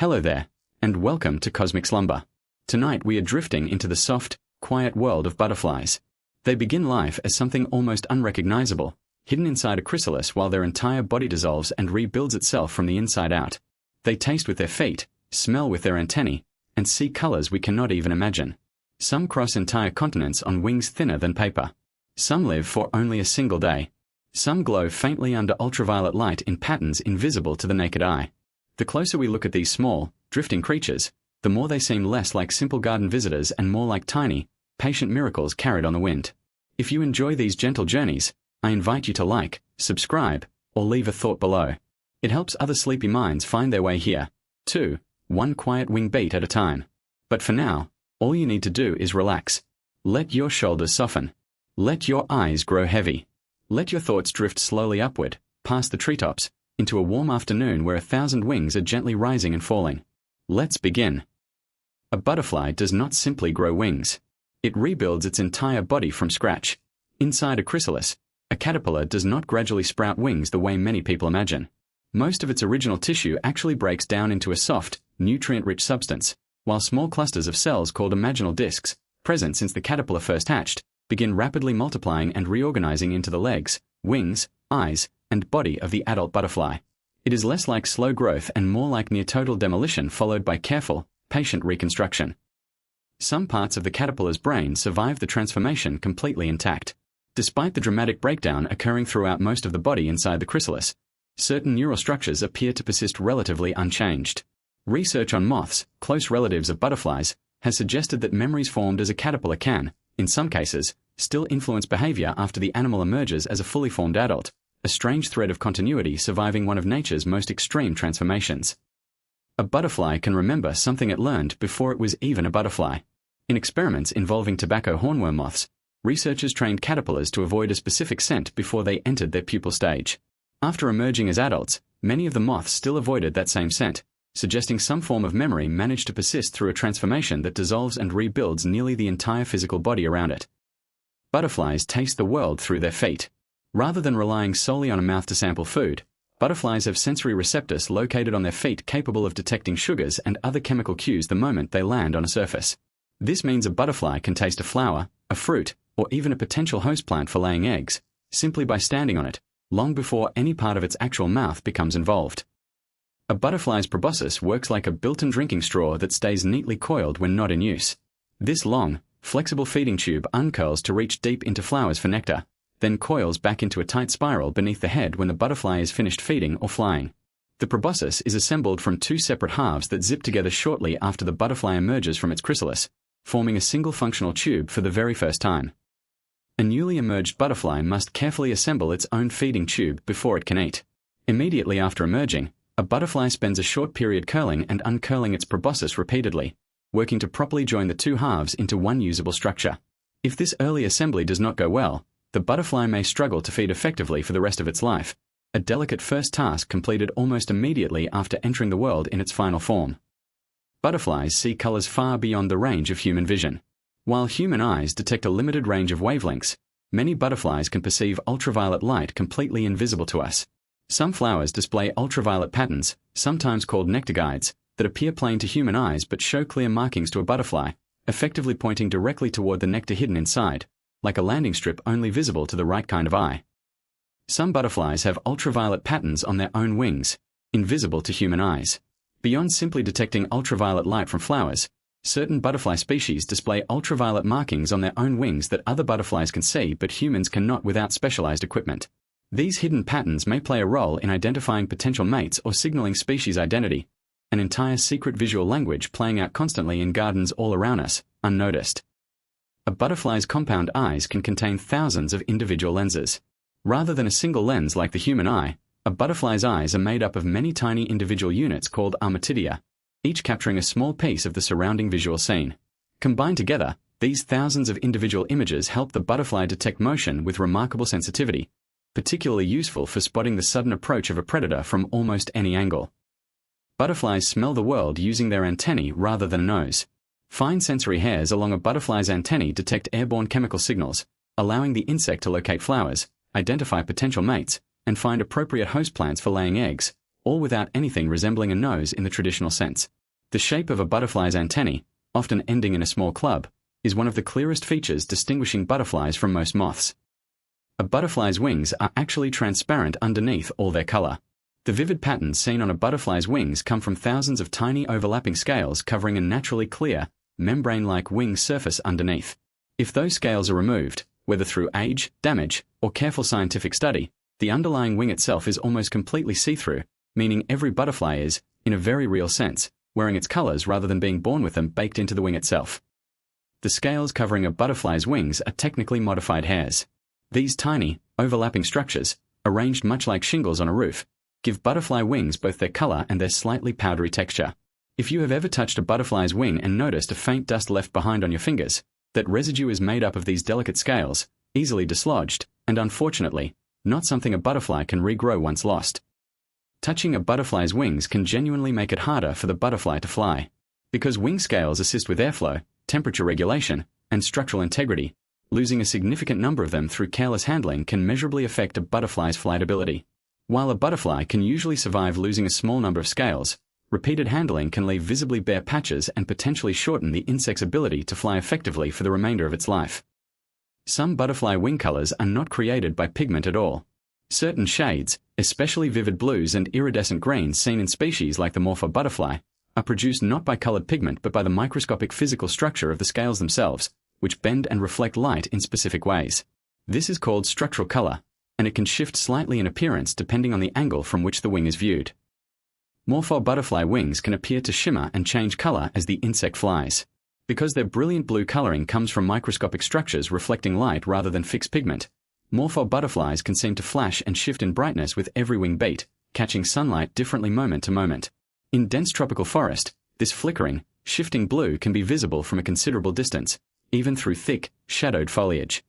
Hello there, and welcome to Cosmic Slumber. Tonight we are drifting into the soft, quiet world of butterflies. They begin life as something almost unrecognizable, hidden inside a chrysalis while their entire body dissolves and rebuilds itself from the inside out. They taste with their feet, smell with their antennae, and see colors we cannot even imagine. Some cross entire continents on wings thinner than paper. Some live for only a single day. Some glow faintly under ultraviolet light in patterns invisible to the naked eye. The closer we look at these small, drifting creatures, the more they seem less like simple garden visitors and more like tiny, patient miracles carried on the wind. If you enjoy these gentle journeys, I invite you to like, subscribe, or leave a thought below. It helps other sleepy minds find their way here, too, one quiet wing beat at a time. But for now, all you need to do is relax. Let your shoulders soften. Let your eyes grow heavy. Let your thoughts drift slowly upward, past the treetops, into a warm afternoon where 1,000 wings are gently rising and falling. Let's begin. A butterfly does not simply grow wings. It rebuilds its entire body from scratch. Inside a chrysalis, a caterpillar does not gradually sprout wings the way many people imagine. Most of its original tissue actually breaks down into a soft, nutrient-rich substance, while small clusters of cells called imaginal discs, present since the caterpillar first hatched, begin rapidly multiplying and reorganizing into the legs, wings, eyes, and body of the adult butterfly. It is less like slow growth and more like near total demolition followed by careful, patient reconstruction. Some parts of the caterpillar's brain survive the transformation completely intact. Despite the dramatic breakdown occurring throughout most of the body inside the chrysalis, certain neural structures appear to persist relatively unchanged. Research on moths, close relatives of butterflies, has suggested that memories formed as a caterpillar can, in some cases, still influence behavior after the animal emerges as a fully formed adult, a strange thread of continuity surviving one of nature's most extreme transformations. A butterfly can remember something it learned before it was even a butterfly. In experiments involving tobacco hornworm moths, researchers trained caterpillars to avoid a specific scent before they entered their pupal stage. After emerging as adults, many of the moths still avoided that same scent, suggesting some form of memory managed to persist through a transformation that dissolves and rebuilds nearly the entire physical body around it. Butterflies taste the world through their feet. Rather than relying solely on a mouth to sample food, butterflies have sensory receptors located on their feet capable of detecting sugars and other chemical cues the moment they land on a surface. This means a butterfly can taste a flower, a fruit, or even a potential host plant for laying eggs, simply by standing on it, long before any part of its actual mouth becomes involved. A butterfly's proboscis works like a built-in drinking straw that stays neatly coiled when not in use. This long, flexible feeding tube uncurls to reach deep into flowers for nectar, then coils back into a tight spiral beneath the head when the butterfly is finished feeding or flying. The proboscis is assembled from two separate halves that zip together shortly after the butterfly emerges from its chrysalis, forming a single functional tube for the very first time. A newly emerged butterfly must carefully assemble its own feeding tube before it can eat. Immediately after emerging, a butterfly spends a short period curling and uncurling its proboscis repeatedly, working to properly join the two halves into one usable structure. If this early assembly does not go well, the butterfly may struggle to feed effectively for the rest of its life, a delicate first task completed almost immediately after entering the world in its final form. Butterflies see colors far beyond the range of human vision. While human eyes detect a limited range of wavelengths, many butterflies can perceive ultraviolet light completely invisible to us. Some flowers display ultraviolet patterns, sometimes called nectar guides, that appear plain to human eyes but show clear markings to a butterfly, effectively pointing directly toward the nectar hidden inside, like a landing strip only visible to the right kind of eye. Some butterflies have ultraviolet patterns on their own wings, invisible to human eyes. Beyond simply detecting ultraviolet light from flowers, certain butterfly species display ultraviolet markings on their own wings that other butterflies can see but humans cannot without specialized equipment. These hidden patterns may play a role in identifying potential mates or signaling species identity, an entire secret visual language playing out constantly in gardens all around us, unnoticed. A butterfly's compound eyes can contain thousands of individual lenses. Rather than a single lens like the human eye, a butterfly's eyes are made up of many tiny individual units called armatidia, each capturing a small piece of the surrounding visual scene. Combined together, these thousands of individual images help the butterfly detect motion with remarkable sensitivity, particularly useful for spotting the sudden approach of a predator from almost any angle. Butterflies smell the world using their antennae rather than a nose. Fine sensory hairs along a butterfly's antennae detect airborne chemical signals, allowing the insect to locate flowers, identify potential mates, and find appropriate host plants for laying eggs, all without anything resembling a nose in the traditional sense. The shape of a butterfly's antennae, often ending in a small club, is one of the clearest features distinguishing butterflies from most moths. A butterfly's wings are actually transparent underneath all their color. The vivid patterns seen on a butterfly's wings come from thousands of tiny overlapping scales covering a naturally clear, membrane-like wing surface underneath. If those scales are removed, whether through age, damage, or careful scientific study, the underlying wing itself is almost completely see-through, meaning every butterfly is, in a very real sense, wearing its colors rather than being born with them baked into the wing itself. The scales covering a butterfly's wings are technically modified hairs. These tiny, overlapping structures, arranged much like shingles on a roof, give butterfly wings both their color and their slightly powdery texture. If you have ever touched a butterfly's wing and noticed a faint dust left behind on your fingers, that residue is made up of these delicate scales, easily dislodged, and unfortunately, not something a butterfly can regrow once lost. Touching a butterfly's wings can genuinely make it harder for the butterfly to fly. Because wing scales assist with airflow, temperature regulation, and structural integrity, losing a significant number of them through careless handling can measurably affect a butterfly's flight ability. While a butterfly can usually survive losing a small number of scales, repeated handling can leave visibly bare patches and potentially shorten the insect's ability to fly effectively for the remainder of its life. Some butterfly wing colors are not created by pigment at all. Certain shades, especially vivid blues and iridescent greens seen in species like the morpho butterfly, are produced not by colored pigment but by the microscopic physical structure of the scales themselves, which bend and reflect light in specific ways. This is called structural color, and it can shift slightly in appearance depending on the angle from which the wing is viewed. Morpho butterfly wings can appear to shimmer and change color as the insect flies. Because their brilliant blue coloring comes from microscopic structures reflecting light rather than fixed pigment, morpho butterflies can seem to flash and shift in brightness with every wing beat, catching sunlight differently moment to moment. In dense tropical forest, this flickering, shifting blue can be visible from a considerable distance, even through thick, shadowed foliage.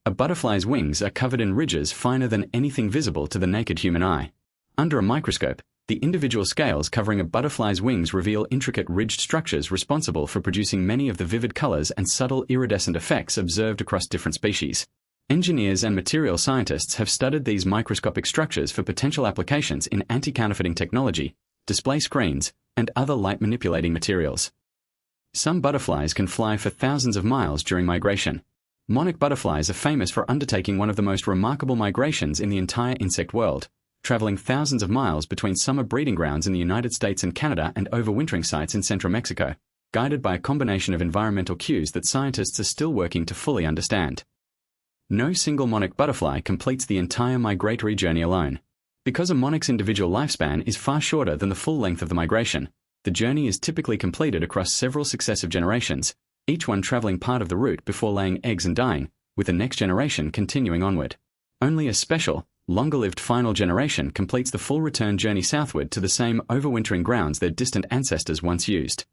A butterfly's wings are covered in ridges finer than anything visible to the naked human eye. Under a microscope, the individual scales covering a butterfly's wings reveal intricate ridged structures responsible for producing many of the vivid colors and subtle iridescent effects observed across different species. Engineers and material scientists have studied these microscopic structures for potential applications in anti-counterfeiting technology, display screens, and other light-manipulating materials. Some butterflies can fly for thousands of miles during migration. Monarch butterflies are famous for undertaking one of the most remarkable migrations in the entire insect world, traveling thousands of miles between summer breeding grounds in the United States and Canada and overwintering sites in central Mexico, guided by a combination of environmental cues that scientists are still working to fully understand. No single monarch butterfly completes the entire migratory journey alone. Because a monarch's individual lifespan is far shorter than the full length of the migration, the journey is typically completed across several successive generations, each one traveling part of the route before laying eggs and dying, with the next generation continuing onward. Only a special, longer-lived final generation completes the full return journey southward to the same overwintering grounds their distant ancestors once used.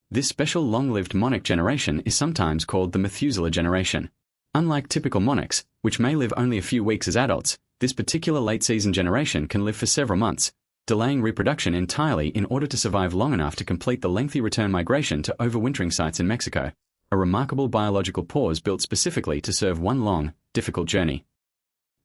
This special long-lived monarch generation is sometimes called the Methuselah generation. Unlike typical monarchs, which may live only a few weeks as adults, this particular late-season generation can live for several months, delaying reproduction entirely in order to survive long enough to complete the lengthy return migration to overwintering sites in Mexico, a remarkable biological pause built specifically to serve one long, difficult journey.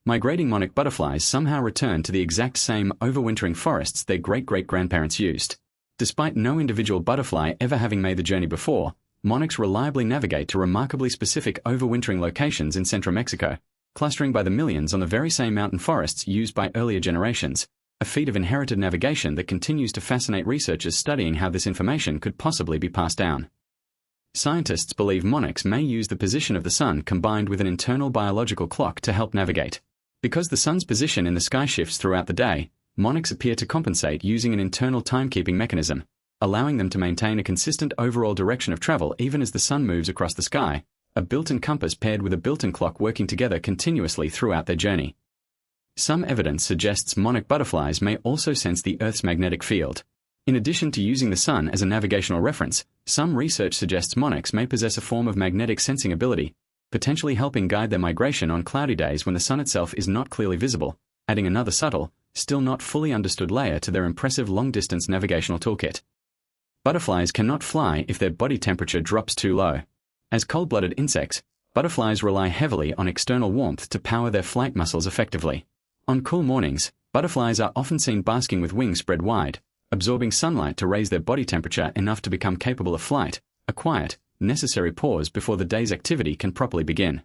Migrating monarch butterflies somehow return to the exact same overwintering forests their great-great-grandparents used. Despite no individual butterfly ever having made the journey before, monarchs reliably navigate to remarkably specific overwintering locations in central Mexico, clustering by the millions on the very same mountain forests used by earlier generations, a feat of inherited navigation that continues to fascinate researchers studying how this information could possibly be passed down. Scientists believe monarchs may use the position of the sun combined with an internal biological clock to help navigate. Because the sun's position in the sky shifts throughout the day, monarchs appear to compensate using an internal timekeeping mechanism, allowing them to maintain a consistent overall direction of travel even as the sun moves across the sky, a built-in compass paired with a built-in clock working together continuously throughout their journey. Some evidence suggests monarch butterflies may also sense the Earth's magnetic field. In addition to using the sun as a navigational reference, some research suggests monarchs may possess a form of magnetic sensing ability, potentially helping guide their migration on cloudy days when the sun itself is not clearly visible, adding another subtle, still not fully understood layer to their impressive long-distance navigational toolkit. Butterflies cannot fly if their body temperature drops too low. As cold-blooded insects, butterflies rely heavily on external warmth to power their flight muscles effectively. On cool mornings, Butterflies are often seen basking with wings spread wide, absorbing sunlight to raise their body temperature enough to become capable of flight, a quiet, necessary pause before the day's activity can properly begin.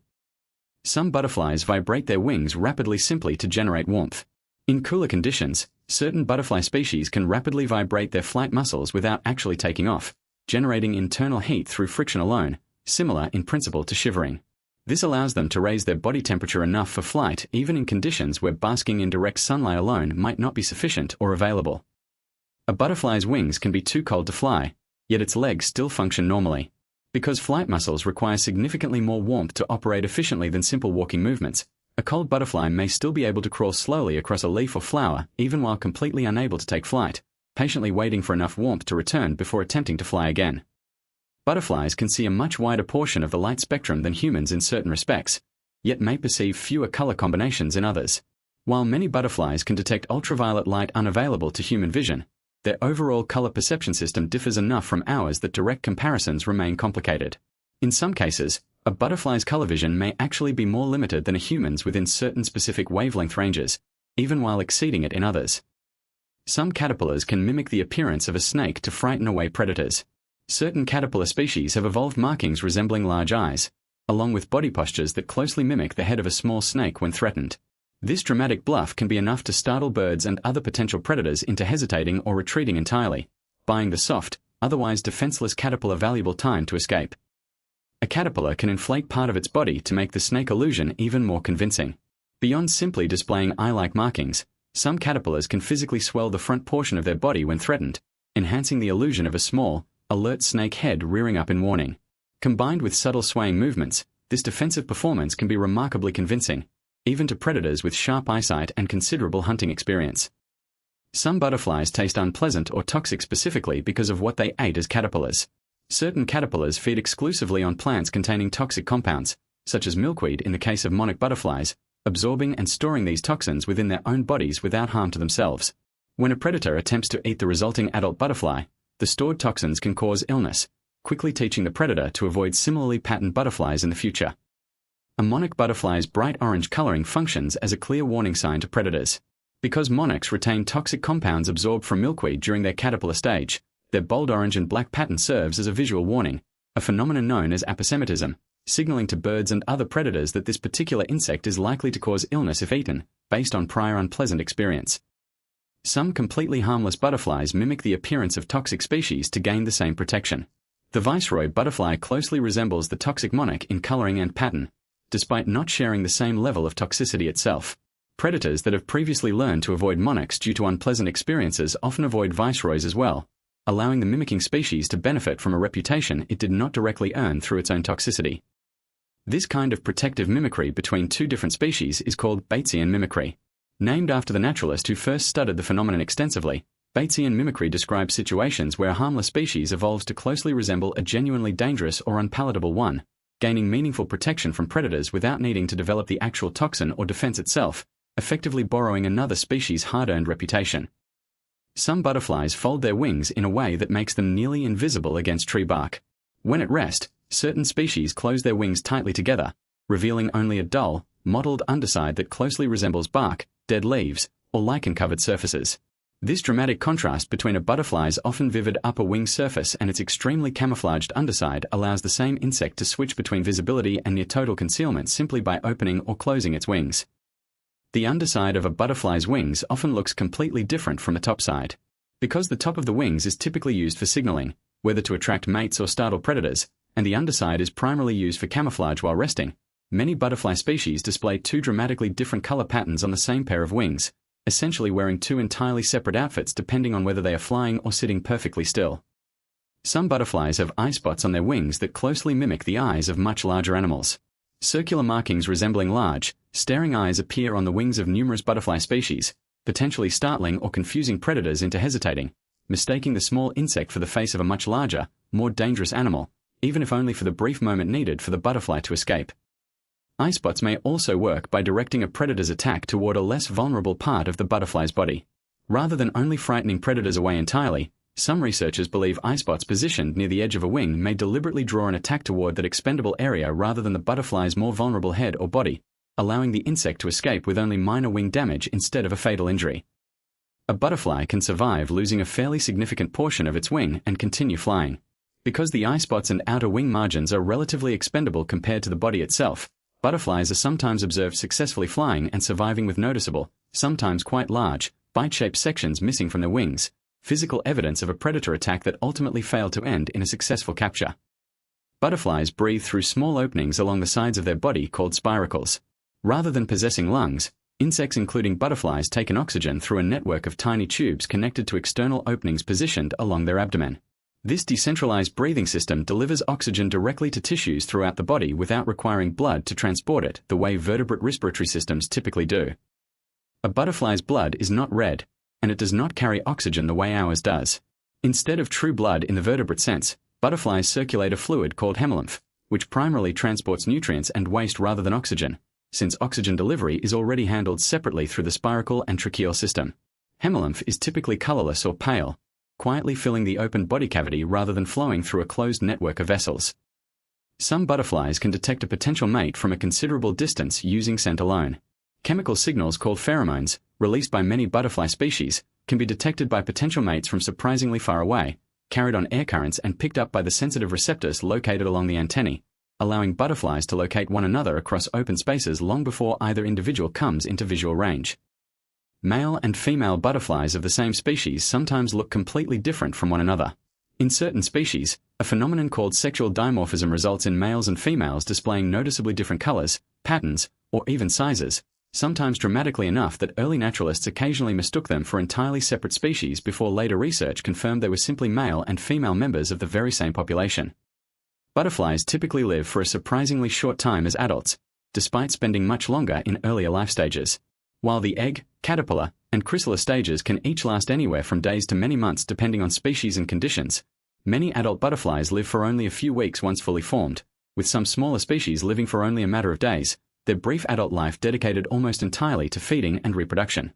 Some butterflies vibrate their wings rapidly simply to generate warmth. In cooler conditions, certain butterfly species can rapidly vibrate their flight muscles without actually taking off, generating internal heat through friction alone, similar in principle to shivering. This allows them to raise their body temperature enough for flight even in conditions where basking in direct sunlight alone might not be sufficient or available. A butterfly's wings can be too cold to fly, yet its legs still function normally. Because flight muscles require significantly more warmth to operate efficiently than simple walking movements, a cold butterfly may still be able to crawl slowly across a leaf or flower even while completely unable to take flight, patiently waiting for enough warmth to return before attempting to fly again. Butterflies can see a much wider portion of the light spectrum than humans in certain respects, yet may perceive fewer color combinations in others. While many butterflies can detect ultraviolet light unavailable to human vision, their overall color perception system differs enough from ours that direct comparisons remain complicated. In some cases, a butterfly's color vision may actually be more limited than a human's within certain specific wavelength ranges, even while exceeding it in others. Some caterpillars can mimic the appearance of a snake to frighten away predators. Certain caterpillar species have evolved markings resembling large eyes, along with body postures that closely mimic the head of a small snake when threatened. This dramatic bluff can be enough to startle birds and other potential predators into hesitating or retreating entirely, buying the soft, otherwise defenseless caterpillar valuable time to escape. A caterpillar can inflate part of its body to make the snake illusion even more convincing. Beyond simply displaying eye-like markings, some caterpillars can physically swell the front portion of their body when threatened, enhancing the illusion of a small, alert snake head rearing up in warning. Combined with subtle swaying movements, this defensive performance can be remarkably convincing, even to predators with sharp eyesight and considerable hunting experience. Some butterflies taste unpleasant or toxic specifically because of what they ate as caterpillars. Certain caterpillars feed exclusively on plants containing toxic compounds, such as milkweed in the case of monarch butterflies, absorbing and storing these toxins within their own bodies without harm to themselves. When a predator attempts to eat the resulting adult butterfly, the stored toxins can cause illness, quickly teaching the predator to avoid similarly patterned butterflies in the future. A monarch butterfly's bright orange coloring functions as a clear warning sign to predators. Because monarchs retain toxic compounds absorbed from milkweed during their caterpillar stage, their bold orange and black pattern serves as a visual warning, a phenomenon known as aposematism, signaling to birds and other predators that this particular insect is likely to cause illness if eaten, based on prior unpleasant experience. Some completely harmless butterflies mimic the appearance of toxic species to gain the same protection. The viceroy butterfly closely resembles the toxic monarch in coloring and pattern, despite not sharing the same level of toxicity itself. Predators that have previously learned to avoid monarchs due to unpleasant experiences often avoid viceroys as well, allowing the mimicking species to benefit from a reputation it did not directly earn through its own toxicity. This kind of protective mimicry between two different species is called Batesian mimicry. Named after the naturalist who first studied the phenomenon extensively, Batesian mimicry describes situations where a harmless species evolves to closely resemble a genuinely dangerous or unpalatable one, gaining meaningful protection from predators without needing to develop the actual toxin or defense itself, effectively borrowing another species' hard-earned reputation. Some butterflies fold their wings in a way that makes them nearly invisible against tree bark. When at rest, certain species close their wings tightly together, revealing only a dull, mottled underside that closely resembles bark, dead leaves, or lichen-covered surfaces. This dramatic contrast between a butterfly's often vivid upper wing surface and its extremely camouflaged underside allows the same insect to switch between visibility and near total concealment simply by opening or closing its wings. The underside of a butterfly's wings often looks completely different from the topside. Because the top of the wings is typically used for signaling, whether to attract mates or startle predators, and the underside is primarily used for camouflage while resting, many butterfly species display two dramatically different color patterns on the same pair of wings, essentially wearing two entirely separate outfits depending on whether they are flying or sitting perfectly still. Some butterflies have eye spots on their wings that closely mimic the eyes of much larger animals. Circular markings resembling large, staring eyes appear on the wings of numerous butterfly species, potentially startling or confusing predators into hesitating, mistaking the small insect for the face of a much larger, more dangerous animal, even if only for the brief moment needed for the butterfly to escape. Eye spots may also work by directing a predator's attack toward a less vulnerable part of the butterfly's body. Rather than only frightening predators away entirely, some researchers believe eye spots positioned near the edge of a wing may deliberately draw an attack toward that expendable area rather than the butterfly's more vulnerable head or body, allowing the insect to escape with only minor wing damage instead of a fatal injury. A butterfly can survive losing a fairly significant portion of its wing and continue flying. Because the eye spots and outer wing margins are relatively expendable compared to the body itself, butterflies are sometimes observed successfully flying and surviving with noticeable, sometimes quite large, bite-shaped sections missing from their wings, physical evidence of a predator attack that ultimately failed to end in a successful capture. Butterflies breathe through small openings along the sides of their body called spiracles. Rather than possessing lungs, insects including butterflies take in oxygen through a network of tiny tubes connected to external openings positioned along their abdomen. This decentralized breathing system delivers oxygen directly to tissues throughout the body without requiring blood to transport it the way vertebrate respiratory systems typically do. A butterfly's blood is not red, and it does not carry oxygen the way ours does. Instead of true blood in the vertebrate sense, butterflies circulate a fluid called hemolymph, which primarily transports nutrients and waste rather than oxygen, since oxygen delivery is already handled separately through the spiracle and tracheal system. Hemolymph is typically colorless or pale, quietly filling the open body cavity rather than flowing through a closed network of vessels. Some butterflies can detect a potential mate from a considerable distance using scent alone. Chemical signals called pheromones, released by many butterfly species, can be detected by potential mates from surprisingly far away, carried on air currents and picked up by the sensitive receptors located along the antennae, allowing butterflies to locate one another across open spaces long before either individual comes into visual range. Male and female butterflies of the same species sometimes look completely different from one another. In certain species, a phenomenon called sexual dimorphism results in males and females displaying noticeably different colors, patterns, or even sizes, sometimes dramatically enough that early naturalists occasionally mistook them for entirely separate species before later research confirmed they were simply male and female members of the very same population. Butterflies typically live for a surprisingly short time as adults, despite spending much longer in earlier life stages. While the egg, caterpillar, and chrysalis stages can each last anywhere from days to many months depending on species and conditions, many adult butterflies live for only a few weeks once fully formed, with some smaller species living for only a matter of days, their brief adult life dedicated almost entirely to feeding and reproduction.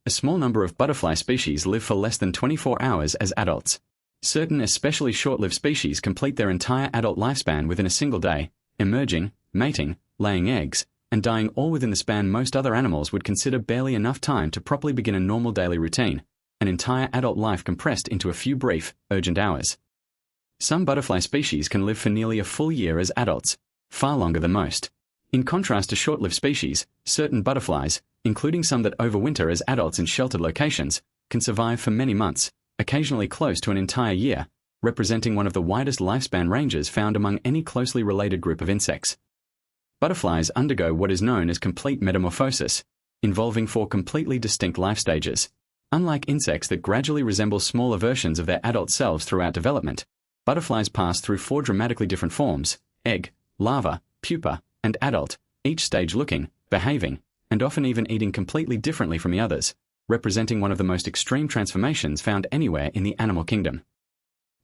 A small number of butterfly species live for less than 24 hours as adults. Certain especially short-lived species complete their entire adult lifespan within a single day, emerging, mating, laying eggs, and dying all within the span most other animals would consider barely enough time to properly begin a normal daily routine, an entire adult life compressed into a few brief, urgent hours. Some butterfly species can live for nearly a full year as adults, far longer than most. In contrast to short-lived species, certain butterflies, including some that overwinter as adults in sheltered locations, can survive for many months, occasionally close to an entire year, representing one of the widest lifespan ranges found among any closely related group of insects. Butterflies undergo what is known as complete metamorphosis, involving 4 completely distinct life stages. Unlike insects that gradually resemble smaller versions of their adult selves throughout development, butterflies pass through 4 dramatically different forms: egg, larva, pupa, and adult, each stage looking, behaving, and often even eating completely differently from the others, representing one of the most extreme transformations found anywhere in the animal kingdom.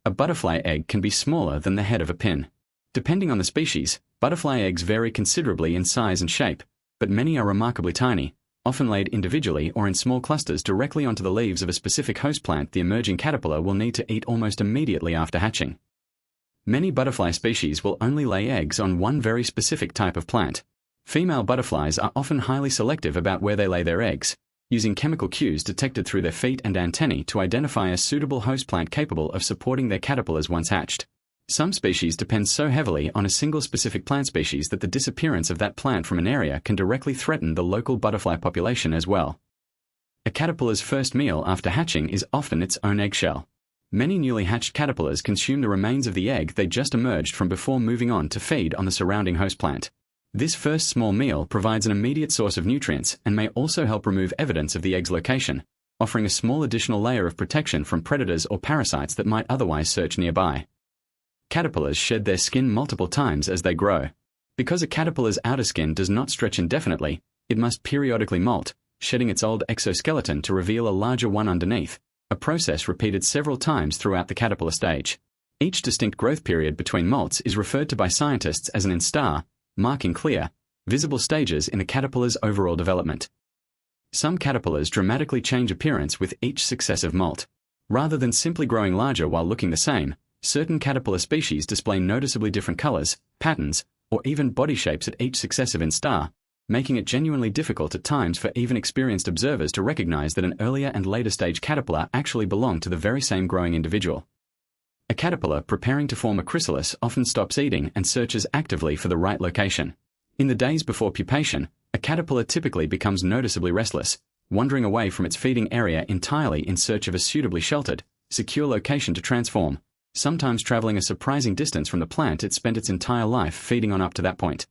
A butterfly egg can be smaller than the head of a pin. Depending on the species, butterfly eggs vary considerably in size and shape, but many are remarkably tiny, often laid individually or in small clusters directly onto the leaves of a specific host plant the emerging caterpillar will need to eat almost immediately after hatching. Many butterfly species will only lay eggs on one very specific type of plant. Female butterflies are often highly selective about where they lay their eggs, using chemical cues detected through their feet and antennae to identify a suitable host plant capable of supporting their caterpillars once hatched. Some species depend so heavily on a single specific plant species that the disappearance of that plant from an area can directly threaten the local butterfly population as well. A caterpillar's first meal after hatching is often its own eggshell. Many newly hatched caterpillars consume the remains of the egg they just emerged from before moving on to feed on the surrounding host plant. This first small meal provides an immediate source of nutrients and may also help remove evidence of the egg's location, offering a small additional layer of protection from predators or parasites that might otherwise search nearby. Caterpillars shed their skin multiple times as they grow. Because a caterpillar's outer skin does not stretch indefinitely, it must periodically molt, shedding its old exoskeleton to reveal a larger one underneath, a process repeated several times throughout the caterpillar stage. Each distinct growth period between molts is referred to by scientists as an instar, marking clear, visible stages in a caterpillar's overall development. Some caterpillars dramatically change appearance with each successive molt. Rather than simply growing larger while looking the same, certain caterpillar species display noticeably different colors, patterns, or even body shapes at each successive instar, making it genuinely difficult at times for even experienced observers to recognize that an earlier and later stage caterpillar actually belonged to the very same growing individual. A caterpillar preparing to form a chrysalis often stops eating and searches actively for the right location. In the days before pupation, a caterpillar typically becomes noticeably restless, wandering away from its feeding area entirely in search of a suitably sheltered, secure location to transform, sometimes traveling a surprising distance from the plant it spent its entire life feeding on up to that point.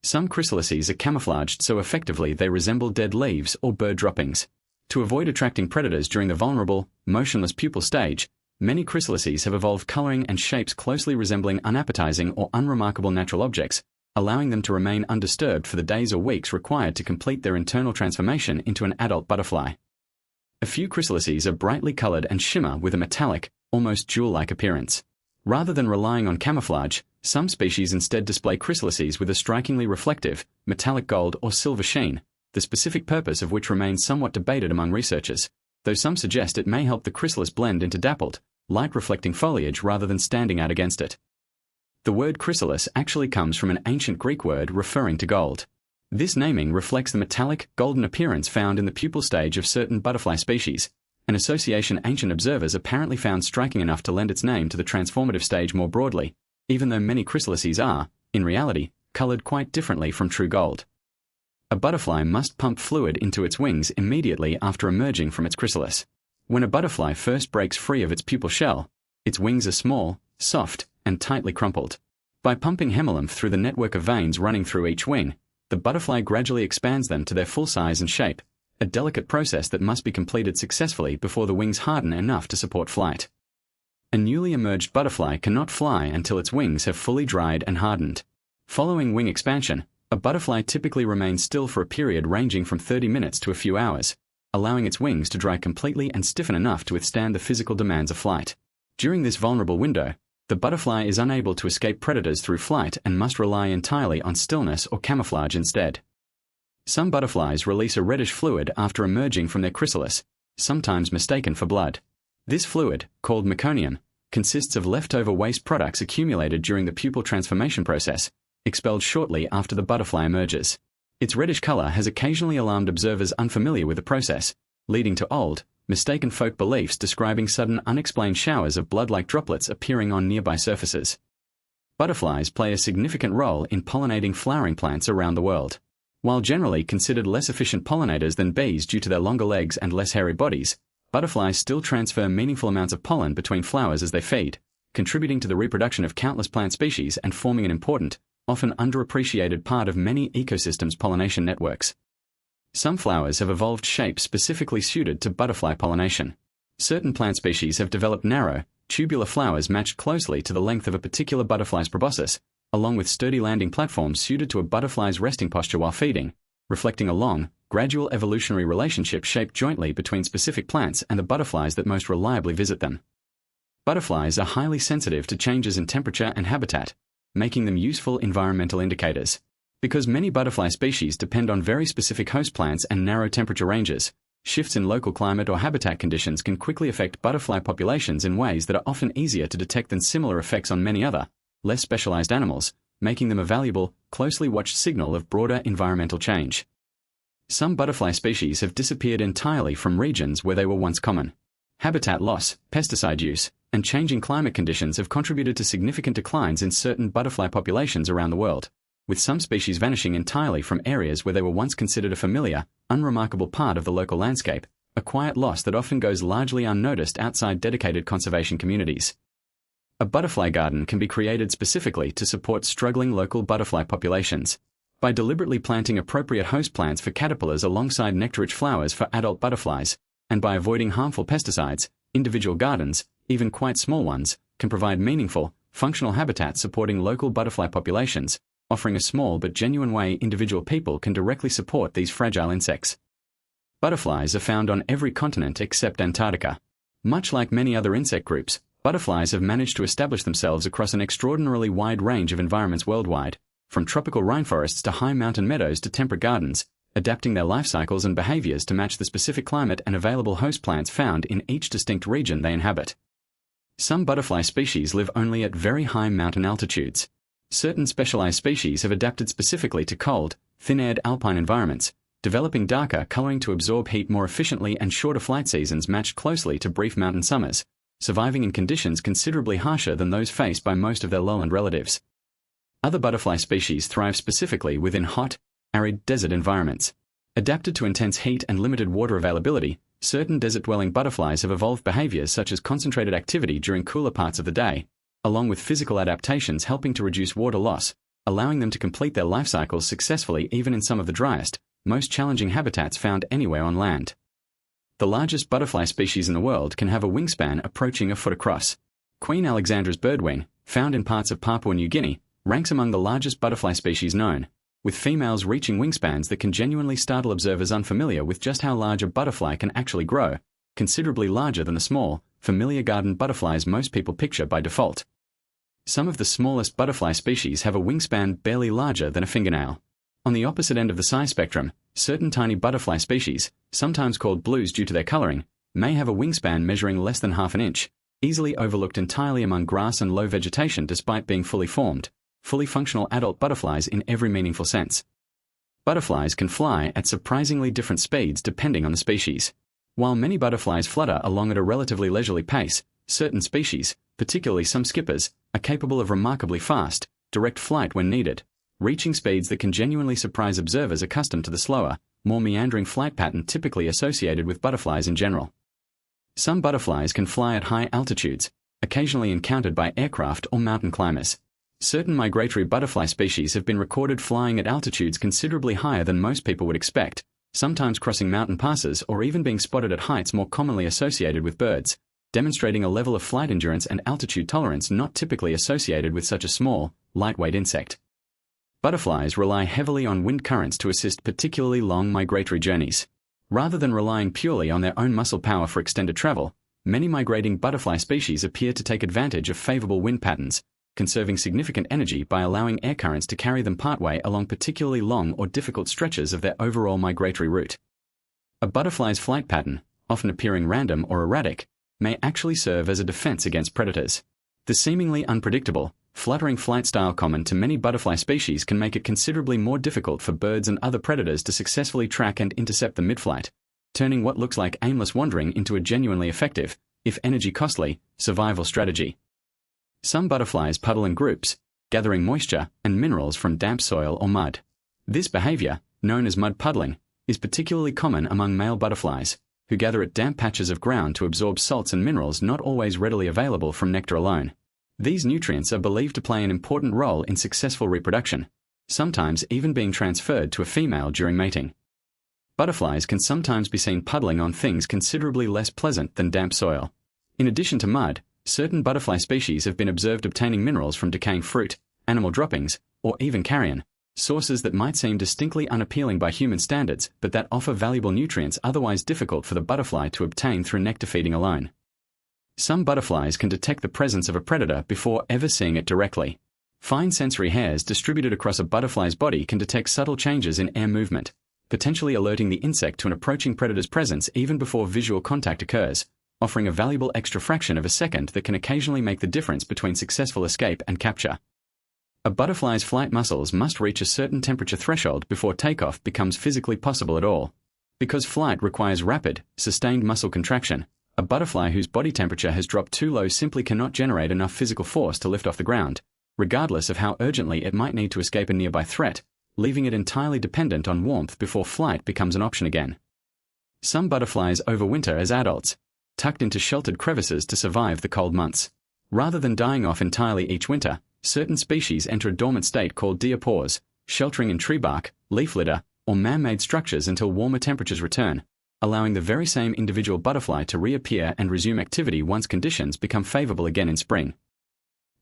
Some chrysalises are camouflaged so effectively they resemble dead leaves or bird droppings. To avoid attracting predators during the vulnerable, motionless pupal stage, many chrysalises have evolved coloring and shapes closely resembling unappetizing or unremarkable natural objects, allowing them to remain undisturbed for the days or weeks required to complete their internal transformation into an adult butterfly. A few chrysalises are brightly colored and shimmer with a metallic, almost jewel-like appearance. Rather than relying on camouflage, some species instead display chrysalises with a strikingly reflective, metallic gold or silver sheen, the specific purpose of which remains somewhat debated among researchers, though some suggest it may help the chrysalis blend into dappled, light-reflecting foliage rather than standing out against it. The word chrysalis actually comes from an ancient Greek word referring to gold. This naming reflects the metallic, golden appearance found in the pupal stage of certain butterfly species, an association ancient observers apparently found striking enough to lend its name to the transformative stage more broadly, even though many chrysalises are, in reality, colored quite differently from true gold. A butterfly must pump fluid into its wings immediately after emerging from its chrysalis. When a butterfly first breaks free of its pupal shell, its wings are small, soft, and tightly crumpled. By pumping hemolymph through the network of veins running through each wing, the butterfly gradually expands them to their full size and shape, a delicate process that must be completed successfully before the wings harden enough to support flight. A newly emerged butterfly cannot fly until its wings have fully dried and hardened. Following wing expansion, a butterfly typically remains still for a period ranging from 30 minutes to a few hours, allowing its wings to dry completely and stiffen enough to withstand the physical demands of flight. During this vulnerable window, the butterfly is unable to escape predators through flight and must rely entirely on stillness or camouflage instead. Some butterflies release a reddish fluid after emerging from their chrysalis, sometimes mistaken for blood. This fluid, called meconium, consists of leftover waste products accumulated during the pupal transformation process, expelled shortly after the butterfly emerges. Its reddish color has occasionally alarmed observers unfamiliar with the process, leading to old, mistaken folk beliefs describing sudden unexplained showers of blood-like droplets appearing on nearby surfaces. Butterflies play a significant role in pollinating flowering plants around the world. While generally considered less efficient pollinators than bees due to their longer legs and less hairy bodies, butterflies still transfer meaningful amounts of pollen between flowers as they feed, contributing to the reproduction of countless plant species and forming an important, often underappreciated part of many ecosystems' pollination networks. Some flowers have evolved shapes specifically suited to butterfly pollination. Certain plant species have developed narrow, tubular flowers matched closely to the length of a particular butterfly's proboscis, along with sturdy landing platforms suited to a butterfly's resting posture while feeding, reflecting a long, gradual evolutionary relationship shaped jointly between specific plants and the butterflies that most reliably visit them. Butterflies are highly sensitive to changes in temperature and habitat, making them useful environmental indicators. Because many butterfly species depend on very specific host plants and narrow temperature ranges, shifts in local climate or habitat conditions can quickly affect butterfly populations in ways that are often easier to detect than similar effects on many other, less specialized animals, making them a valuable, closely watched signal of broader environmental change. Some butterfly species have disappeared entirely from regions where they were once common. Habitat loss, pesticide use, and changing climate conditions have contributed to significant declines in certain butterfly populations around the world, with some species vanishing entirely from areas where they were once considered a familiar, unremarkable part of the local landscape, a quiet loss that often goes largely unnoticed outside dedicated conservation communities. A butterfly garden can be created specifically to support struggling local butterfly populations. By deliberately planting appropriate host plants for caterpillars alongside nectar-rich flowers for adult butterflies, and by avoiding harmful pesticides, individual gardens, even quite small ones, can provide meaningful, functional habitat supporting local butterfly populations, offering a small but genuine way individual people can directly support these fragile insects. Butterflies are found on every continent except Antarctica. Much like many other insect groups, butterflies have managed to establish themselves across an extraordinarily wide range of environments worldwide, from tropical rainforests to high mountain meadows to temperate gardens, adapting their life cycles and behaviors to match the specific climate and available host plants found in each distinct region they inhabit. Some butterfly species live only at very high mountain altitudes. Certain specialized species have adapted specifically to cold, thin-aired alpine environments, developing darker coloring to absorb heat more efficiently, and shorter flight seasons matched closely to brief mountain summers, surviving in conditions considerably harsher than those faced by most of their lowland relatives. Other butterfly species thrive specifically within hot, arid desert environments. Adapted to intense heat and limited water availability, certain desert-dwelling butterflies have evolved behaviors such as concentrated activity during cooler parts of the day, along with physical adaptations helping to reduce water loss, allowing them to complete their life cycles successfully even in some of the driest, most challenging habitats found anywhere on land. The largest butterfly species in the world can have a wingspan approaching a foot across. Queen Alexandra's birdwing, found in parts of Papua New Guinea, ranks among the largest butterfly species known, with females reaching wingspans that can genuinely startle observers unfamiliar with just how large a butterfly can actually grow, considerably larger than the small, familiar garden butterflies most people picture by default. Some of the smallest butterfly species have a wingspan barely larger than a fingernail. On the opposite end of the size spectrum, certain tiny butterfly species, sometimes called blues due to their coloring, may have a wingspan measuring less than half an inch, easily overlooked entirely among grass and low vegetation despite being fully formed, fully functional adult butterflies in every meaningful sense. Butterflies can fly at surprisingly different speeds depending on the species. While many butterflies flutter along at a relatively leisurely pace, certain species, particularly some skippers, are capable of remarkably fast, direct flight when needed, reaching speeds that can genuinely surprise observers accustomed to the slower, more meandering flight pattern typically associated with butterflies in general. Some butterflies can fly at high altitudes, occasionally encountered by aircraft or mountain climbers. Certain migratory butterfly species have been recorded flying at altitudes considerably higher than most people would expect, sometimes crossing mountain passes or even being spotted at heights more commonly associated with birds, demonstrating a level of flight endurance and altitude tolerance not typically associated with such a small, lightweight insect. Butterflies rely heavily on wind currents to assist particularly long migratory journeys. Rather than relying purely on their own muscle power for extended travel, many migrating butterfly species appear to take advantage of favorable wind patterns, conserving significant energy by allowing air currents to carry them partway along particularly long or difficult stretches of their overall migratory route. A butterfly's flight pattern, often appearing random or erratic, may actually serve as a defense against predators. The seemingly unpredictable, fluttering flight style common to many butterfly species can make it considerably more difficult for birds and other predators to successfully track and intercept them mid-flight, turning what looks like aimless wandering into a genuinely effective, if energy-costly, survival strategy. Some butterflies puddle in groups, gathering moisture and minerals from damp soil or mud. This behavior, known as mud puddling, is particularly common among male butterflies, who gather at damp patches of ground to absorb salts and minerals not always readily available from nectar alone. These nutrients are believed to play an important role in successful reproduction, sometimes even being transferred to a female during mating. Butterflies can sometimes be seen puddling on things considerably less pleasant than damp soil. In addition to mud, certain butterfly species have been observed obtaining minerals from decaying fruit, animal droppings, or even carrion, sources that might seem distinctly unappealing by human standards but that offer valuable nutrients otherwise difficult for the butterfly to obtain through nectar feeding alone. Some butterflies can detect the presence of a predator before ever seeing it directly. Fine sensory hairs distributed across a butterfly's body can detect subtle changes in air movement, potentially alerting the insect to an approaching predator's presence even before visual contact occurs, offering a valuable extra fraction of a second that can occasionally make the difference between successful escape and capture. A butterfly's flight muscles must reach a certain temperature threshold before takeoff becomes physically possible at all. Because flight requires rapid, sustained muscle contraction, a butterfly whose body temperature has dropped too low simply cannot generate enough physical force to lift off the ground, regardless of how urgently it might need to escape a nearby threat, leaving it entirely dependent on warmth before flight becomes an option again. Some butterflies overwinter as adults, tucked into sheltered crevices to survive the cold months. Rather than dying off entirely each winter, certain species enter a dormant state called diapause, sheltering in tree bark, leaf litter, or man-made structures until warmer temperatures return, allowing the very same individual butterfly to reappear and resume activity once conditions become favorable again in spring.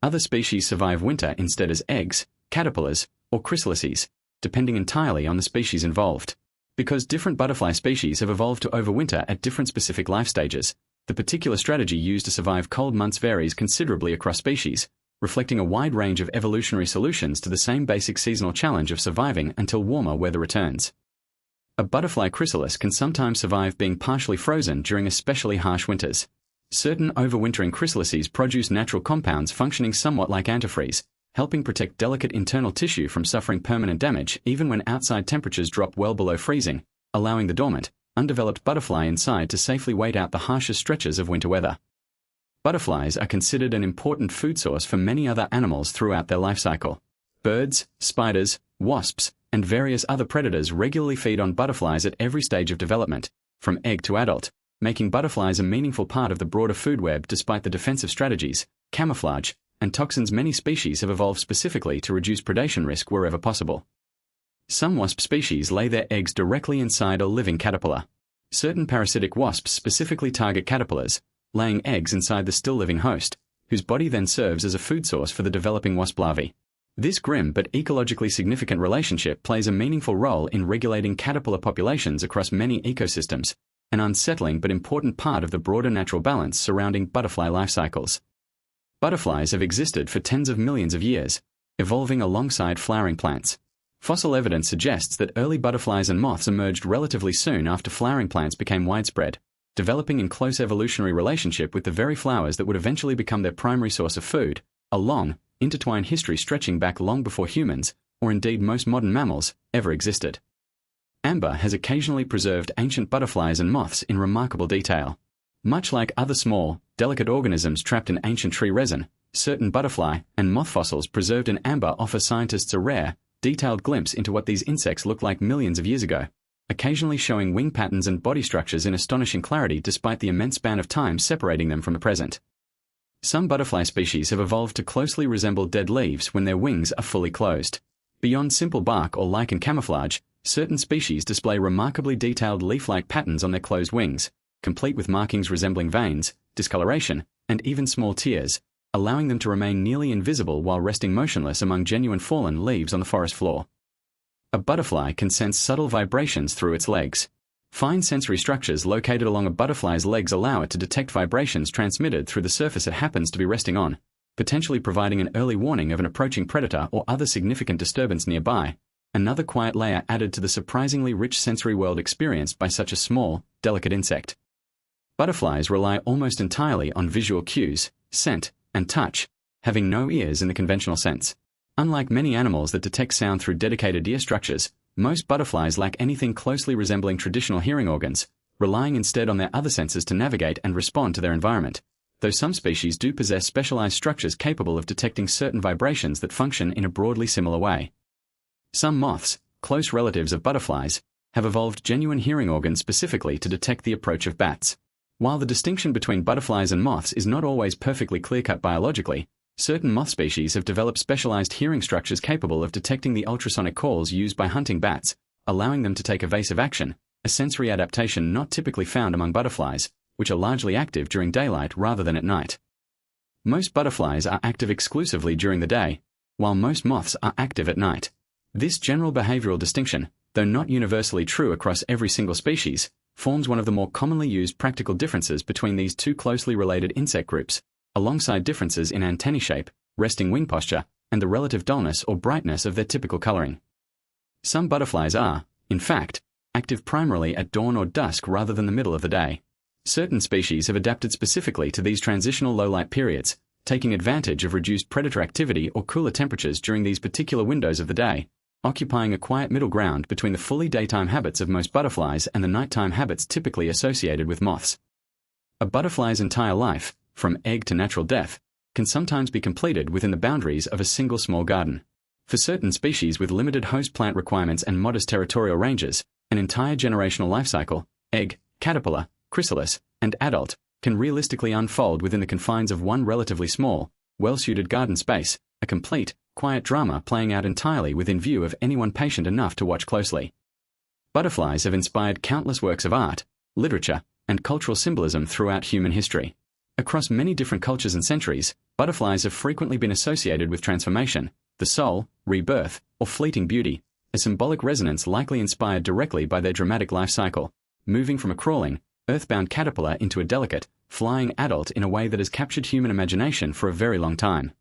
Other species survive winter instead as eggs, caterpillars, or chrysalises, depending entirely on the species involved. Because different butterfly species have evolved to overwinter at different specific life stages, the particular strategy used to survive cold months varies considerably across species, reflecting a wide range of evolutionary solutions to the same basic seasonal challenge of surviving until warmer weather returns. A butterfly chrysalis can sometimes survive being partially frozen during especially harsh winters. Certain overwintering chrysalises produce natural compounds functioning somewhat like antifreeze, helping protect delicate internal tissue from suffering permanent damage even when outside temperatures drop well below freezing, allowing the dormant, undeveloped butterfly inside to safely wait out the harshest stretches of winter weather. Butterflies are considered an important food source for many other animals throughout their life cycle. Birds, spiders, wasps, and various other predators regularly feed on butterflies at every stage of development, from egg to adult, making butterflies a meaningful part of the broader food web despite the defensive strategies, camouflage, and toxins many species have evolved specifically to reduce predation risk wherever possible. Some wasp species lay their eggs directly inside a living caterpillar. Certain parasitic wasps specifically target caterpillars, laying eggs inside the still-living host, whose body then serves as a food source for the developing wasp larvae. This grim but ecologically significant relationship plays a meaningful role in regulating caterpillar populations across many ecosystems, an unsettling but important part of the broader natural balance surrounding butterfly life cycles. Butterflies have existed for tens of millions of years, evolving alongside flowering plants. Fossil evidence suggests that early butterflies and moths emerged relatively soon after flowering plants became widespread, developing in close evolutionary relationship with the very flowers that would eventually become their primary source of food, a long, intertwined history stretching back long before humans, or indeed most modern mammals, ever existed. Amber has occasionally preserved ancient butterflies and moths in remarkable detail. Much like other small, delicate organisms trapped in ancient tree resin, certain butterfly and moth fossils preserved in amber offer scientists a rare, detailed glimpse into what these insects looked like millions of years ago, occasionally showing wing patterns and body structures in astonishing clarity despite the immense span of time separating them from the present. Some butterfly species have evolved to closely resemble dead leaves when their wings are fully closed. Beyond simple bark or lichen camouflage, certain species display remarkably detailed leaf-like patterns on their closed wings, complete with markings resembling veins, discoloration, and even small tears, allowing them to remain nearly invisible while resting motionless among genuine fallen leaves on the forest floor. A butterfly can sense subtle vibrations through its legs. Fine sensory structures located along a butterfly's legs allow it to detect vibrations transmitted through the surface it happens to be resting on, potentially providing an early warning of an approaching predator or other significant disturbance nearby, another quiet layer added to the surprisingly rich sensory world experienced by such a small, delicate insect. Butterflies rely almost entirely on visual cues, scent, and touch, having no ears in the conventional sense. Unlike many animals that detect sound through dedicated ear structures, most butterflies lack anything closely resembling traditional hearing organs, relying instead on their other senses to navigate and respond to their environment, though some species do possess specialized structures capable of detecting certain vibrations that function in a broadly similar way. Some moths, close relatives of butterflies, have evolved genuine hearing organs specifically to detect the approach of bats. While the distinction between butterflies and moths is not always perfectly clear-cut biologically, certain moth species have developed specialized hearing structures capable of detecting the ultrasonic calls used by hunting bats, allowing them to take evasive action, a sensory adaptation not typically found among butterflies, which are largely active during daylight rather than at night. Most butterflies are active exclusively during the day, while most moths are active at night. This general behavioral distinction, though not universally true across every single species, forms one of the more commonly used practical differences between these two closely related insect groups, alongside differences in antennae shape, resting wing posture, and the relative dullness or brightness of their typical coloring. Some butterflies are, in fact, active primarily at dawn or dusk rather than the middle of the day. Certain species have adapted specifically to these transitional low-light periods, taking advantage of reduced predator activity or cooler temperatures during these particular windows of the day, occupying a quiet middle ground between the fully daytime habits of most butterflies and the nighttime habits typically associated with moths. A butterfly's entire life, from egg to natural death, can sometimes be completed within the boundaries of a single small garden. For certain species with limited host plant requirements and modest territorial ranges, an entire generational life cycle, egg, caterpillar, chrysalis, and adult, can realistically unfold within the confines of one relatively small, well-suited garden space, a complete, quiet drama playing out entirely within view of anyone patient enough to watch closely. Butterflies have inspired countless works of art, literature, and cultural symbolism throughout human history. Across many different cultures and centuries, butterflies have frequently been associated with transformation, the soul, rebirth, or fleeting beauty, a symbolic resonance likely inspired directly by their dramatic life cycle, moving from a crawling, earthbound caterpillar into a delicate, flying adult in a way that has captured human imagination for a very long time.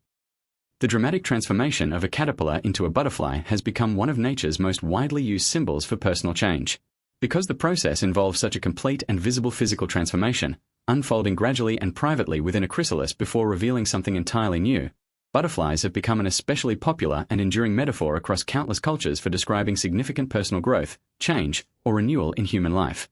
The dramatic transformation of a caterpillar into a butterfly has become one of nature's most widely used symbols for personal change. Because the process involves such a complete and visible physical transformation, unfolding gradually and privately within a chrysalis before revealing something entirely new, Butterflies have become an especially popular and enduring metaphor across countless cultures for describing significant personal growth, change, or renewal in human life.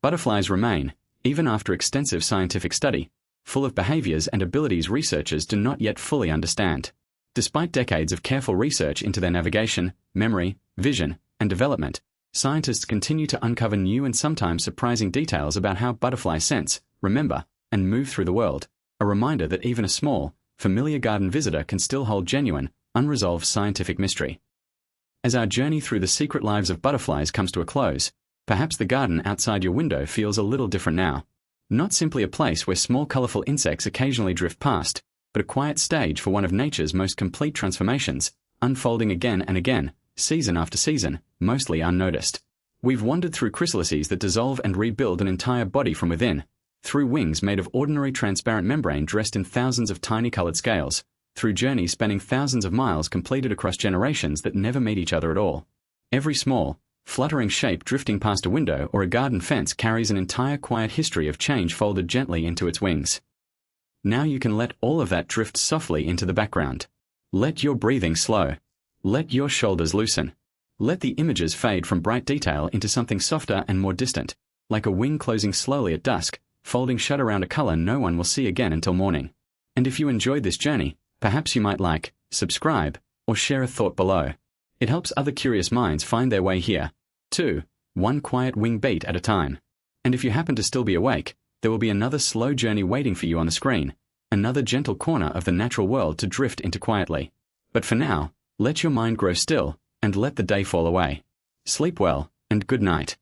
Butterflies remain, even after extensive scientific study, full of behaviors and abilities researchers do not yet fully understand. Despite decades of careful research into their navigation, memory, vision, and development, scientists continue to uncover new and sometimes surprising details about how butterflies sense, remember, and move through the world, a reminder that even a small, familiar garden visitor can still hold genuine, unresolved scientific mystery. As our journey through the secret lives of butterflies comes to a close, perhaps the garden outside your window feels a little different now. Not simply a place where small colorful insects occasionally drift past, but a quiet stage for one of nature's most complete transformations, unfolding again and again, season after season, mostly unnoticed. We've wandered through chrysalises that dissolve and rebuild an entire body from within, through wings made of ordinary transparent membrane dressed in thousands of tiny colored scales, through journeys spanning thousands of miles completed across generations that never meet each other at all. Every small, fluttering shape drifting past a window or a garden fence carries an entire quiet history of change folded gently into its wings. Now you can let all of that drift softly into the background. Let your breathing slow. Let your shoulders loosen. Let the images fade from bright detail into something softer and more distant, like a wing closing slowly at dusk, folding shut around a color no one will see again until morning. And if you enjoyed this journey, perhaps you might like, subscribe, or share a thought below. It helps other curious minds find their way here, too, one quiet wing beat at a time. And if you happen to still be awake, there will be another slow journey waiting for you on the screen, another gentle corner of the natural world to drift into quietly. But for now, let your mind grow still, and let the day fall away. Sleep well, and good night.